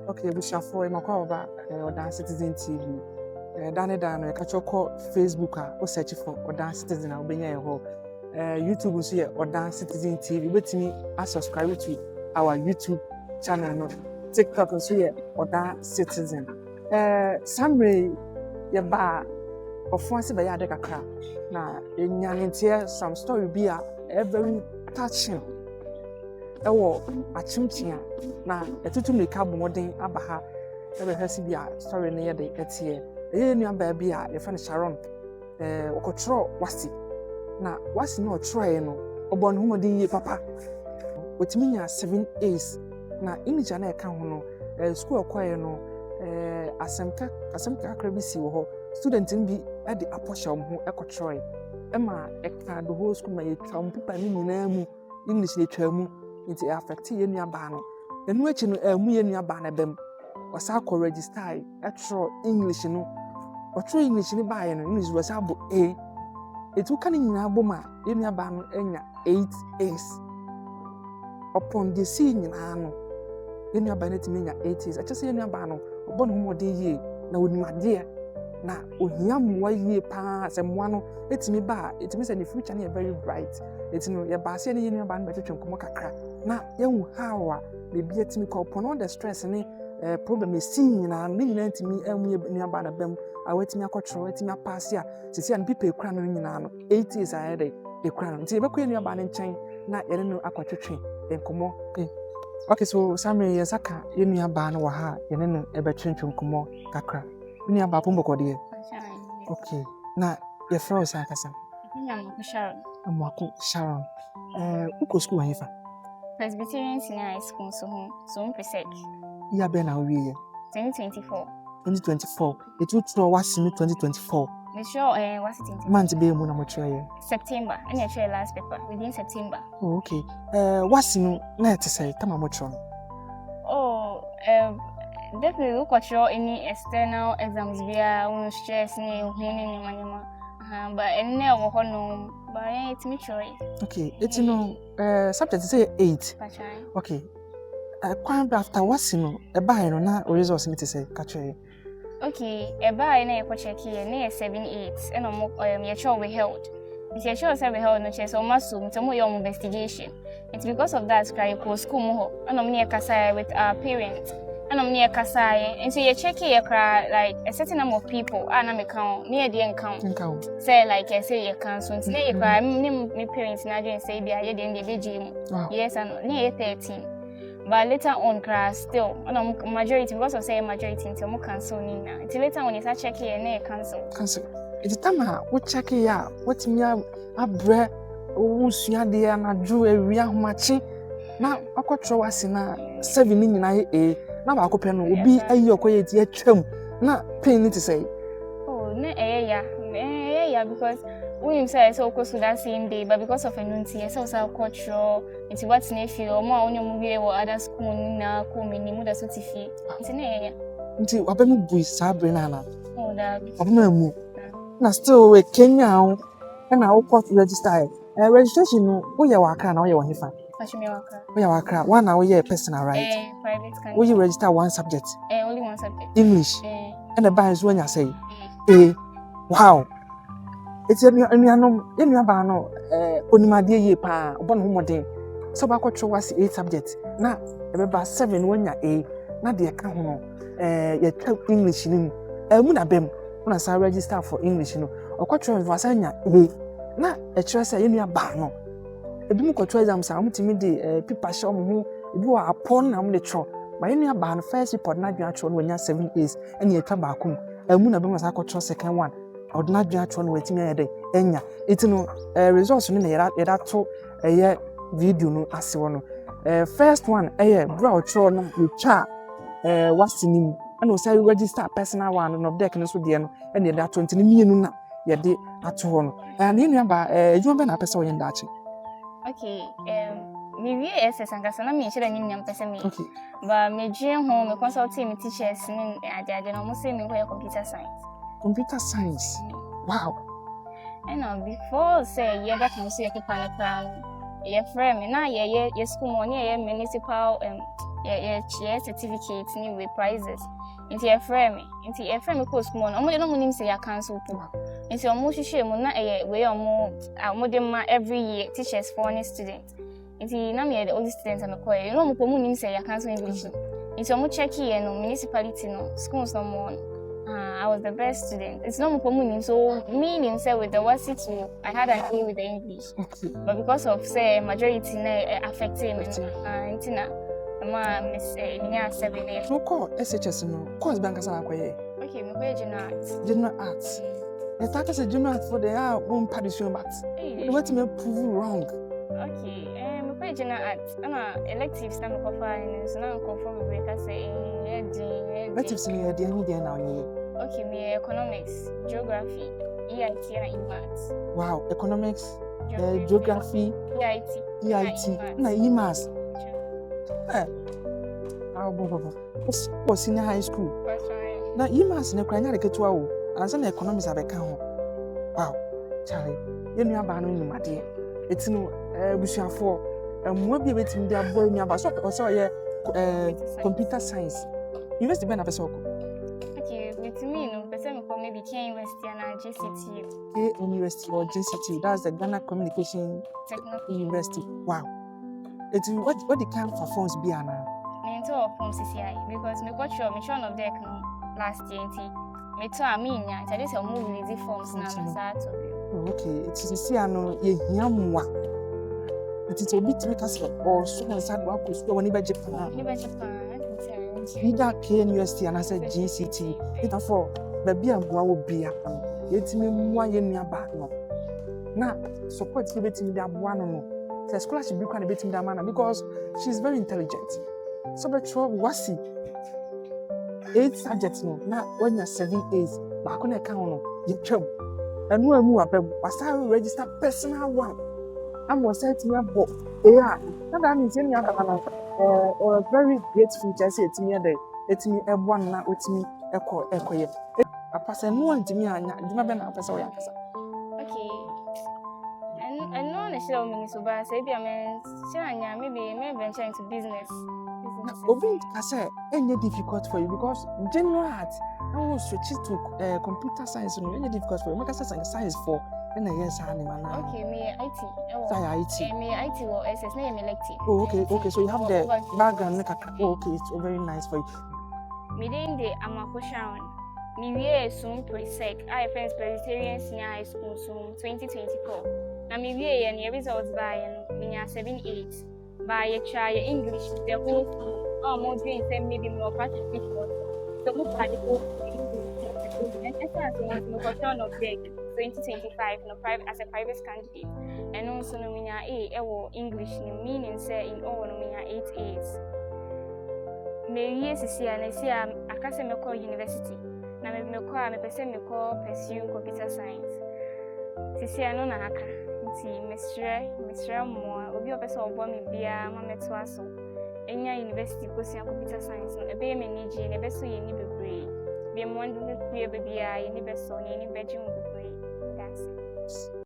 Okay, we shall for my call about OdaCitizenTV. Dan catch your call Facebook or search for OdaCitizen. I'll be here. YouTube will see OdaCitizenTV. Wait me, I subscribe to our YouTube channel. No, TikTok will see OdaCitizen. Summary, your bar of once by Yadaka. Now, in Yantia, some story be a very touching. Achimtia na etutu meka bomoden abaha ebe hasi bia story na yede etie nua baabi a ye fa ne Sharon okotro WASSCE na WASSCE no otroe no obon humodin ye papa otimi nya 7 A's na imija na eka ho no school kwaye no asemka akra bi si wo ho student bi e de aposha ho ekotroe ema eka the whole school ma ye twam papa ni nyina mu English le twamu nti affect ye nua ba no enu echi no mu ye nua ba na bem wasa ko register etro English no otro English ni ba ye no English wasa bo A etu kan nyina bo ma ye nua ba no enya 8 A's upon the see nyina no ye nua ba na timi nya 8 A's acha se ye nua ba no obo no modern ye na onimade na ohia mwa ye pa se mwa no etimi ba etimi se the future na very bright etino ye ba se ne ye nua ba no betwetwe nkomo kakra na yehu hawa bebi etimi ko upon all the stress ni problem e sin na nyina ntimi amu nua ba na bem awetimi akotro etimi apase a sisi an pipe kura no nyina no 8 is ahead e kura no nti be ko ye nua ba ne nchen na ye no akotwetwe nkomo okay so Samuel yesaka ye nua ba no wa ha ye no ebetwetwe nkomo kakra nua ba pombo kode okay na ye fro sa kasa Sharon Amoako Sharon uko school hifa Presbyterian Senior High School so presec ya be na we 2024 it would throw WASSCE in 2024 me sure WASSCE month be mu na mo try September and you try last paper within September. Oh, okay WASSCE no na it say tama mo try definitely look at your any external exams via on stress ni huni manyama but enne wo hono but it me try okay it's no subject say 8 okay kwan after WASSCE no e buy no na results me to say catch okay e buy na e ko check here na 7 8 and mo ye sure we held if you sure say we held no chase o masum to mo your investigation it's because of that cry ko school mo ho and me kasa with our parents and I'm near Kasai, and so you check your cry like a certain number of people, and I'm account near the account. Say, like I say, you can't so today you cry, my parents and say they are in the BG. Yes, and near 13. But later on, class still, and I'm majority because of say majority until more cancel now. Until later on, you start checking your near cancel. It's time what check ya, what me a bread, oh, Suya, and I drew a real matching. Now, I got throw us in a 7 in a. Na ba ko pen no obi ayi okoye ti atwam na pen ni to say oh na ya because we say so ko so that same day but because of enunti so culture it's what na feel mo onyo mu wie wo other school na ko menimu da so tifi nti na ya nti abemu bui sabre na na oh da abemu na still we Kenya o na wo court register registration no wo ye wa Accra na wo ye wo hefa we are Accra. One hour a personal right. Private country. Will you register one subject? Only one subject. English. And the bar is when you say, wow. It's a new bano, Onimadi ye pa, one homodin. So back what was 8 subjects. Now, about 7 when you're A, not the account, your English in Munabem, when I say register for English, or what was A. Now, a choice in your bano. Ebi mu control exams am timi de paper show mo ebi wa upon am de tro ma ye nua ba no first report na dwan tro no nya 7 days ene ye twa ba kom amu na be ma sa control second one ordinary dwan tro no wetimi ye de enya itino results no na ye to ye video no ase wo no first one bra tro no you twa WASSCE nim and o say register personal one no deck no so de no ene ye da 20 ni mienu na ye de ato ho no and ye nua ba edwuma be na pese wo ye ndachi. Okay, me SS and Cassana, me should have named Pessamy. But me dream home, a consulting me teachers, and I almost say me where computer science. Computer science? Wow. And before say, you ever can see a crown, your friend, and now your school money, municipal yeah certificate with prizes. Into a frame course more. No money say I cancel too. Into almost share mo na we more every year teachers for any students. Into na me the only students am call. You know mo po mo say I cancel English. Into almost check here no municipality no schools no more. I was the best student. It's not more so meaning say with the WASSCE too, I had an A with the English. But because of say majority affecting me, miss 7 years. So call SHS no course bank as Okay, me go general arts. General arts. The status is general arts for the one partition but what me prove wrong. Okay, me go general arts. Electives na me go find so now conform we can say electives ni dey now you. Okay, me economics, geography, EIT and e-maths. Wow, economics, geography, EIT, na e-maths. Was senior high school. Now e-maths na kwanya de ketua wo. Ansa na economics abeka ho. Wow, Charlie, yenu aba no nyuma de. Etinu busuafo, mo bi betimi de abo enu aba so ye computer science. University be na pese oko. To me, no, person call maybe K University and GCT. K University or GCT, that's the Ghana Communication Technology University. Wow. It's what the kind of forms be now? Me into from CCI because me got sure me shown of deck no last year. Me to I mean ya, I just a more release forms na start to be. Okay, it's CCI no ye hiamwa. It is a bit make us or so and sad work with when you Japan. Either K University and I said GCT. It's for baby and boy will be up. Yet me more yen near back no. Now support you betting that one no. The scholarship you can bet in that manner because she's very intelligent. So but WASSCE 8 subjects no. Now when you're 7 A's, back on account no. You chum. And no move up. Was I register personal one? I'm was saying to me about AI. That means any other or very grateful to say to me that it's me a one now with me echo. A person no one to me and you never know. Okay. And no one is showing me so bad. Say, maybe venture into business. Obi, I say, any difficult for you because general art, I will switch it to computer science. Any difficult for you? Make us science for. Okay, me IT. Me IT or SS, me elective. Oh, okay. So you have the background. Oh, okay, it's very nice for you. Me then the Amoako Sharon. Me we soon pre-sec. I friends Presbyterian Senior High School soon 2024. Now me we and results by me 7-8. By a try English the whole school. More doing same maybe more practice before. So we practical and essence no question of deck. 2025 no private as a private candidate and also no mean English meaning say in all no mean 8 A's. Me yes see and see akase call university na me call pursue computer science. See no na aka nti mesre mo obi opese obo me bia ma meto aso enya university kosia computer science no ebe me niji na beso ye ni bebre be mo ndu ne bia ye ni beso ni beji mo bebre. That's it.